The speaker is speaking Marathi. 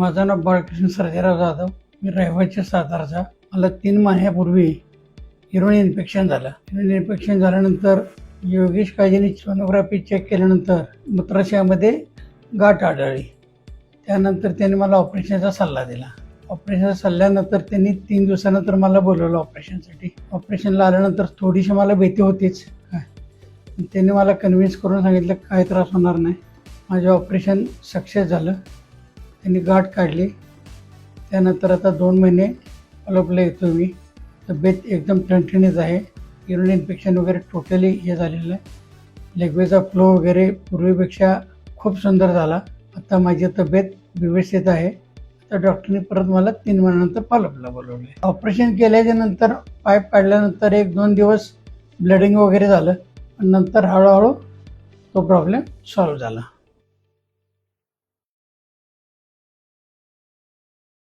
माझं नाव बाळकृष्ण सर्जेराव जाधव. मी रहिवासी सातारचा. मला 3 महिन्यापूर्वी युरिन इन्फेक्शन झालं. युरिन इन्फेक्शन झाल्यानंतर योगेश काळजीने सोनोग्राफी चेक केल्यानंतर मूत्राशयामध्ये गाठ आढळली. त्यानंतर त्यांनी मला ऑपरेशनचा सल्ला दिला. ऑपरेशनच्या सल्ल्यानंतर त्यांनी 3 दिवसानंतर मला बोलवलं ऑपरेशनसाठी. ऑपरेशनला आल्यानंतर थोडीशी मला भीती होतीच. त्यांनी मला कन्व्हिन्स करून सांगितलं काय त्रास होणार नाही. माझे ऑपरेशन सक्सेस झालं. त्यांनी गाठ काढली. त्यानंतर आता 2 महिने फॉलोअपला येतो मी. तब्येत एकदम ठणठणीत आहे. युरिन इन्फेक्शन वगैरे टोटली हे झालेलं आहे. लेगवेचा फ्लो वगैरे पूर्वीपेक्षा खूप सुंदर झाला. आता माझी तब्येत व्यवस्थित आहे. तर डॉक्टरने परत मला 3 महिन्यानंतर फॉलोअपला बोलवले. ऑपरेशन केल्याच्या नंतर पाईप काढल्यानंतर 1-2 दिवस ब्लडिंग वगैरे झालं. नंतर हळूहळू तो प्रॉब्लेम सॉल्व्ह झाला.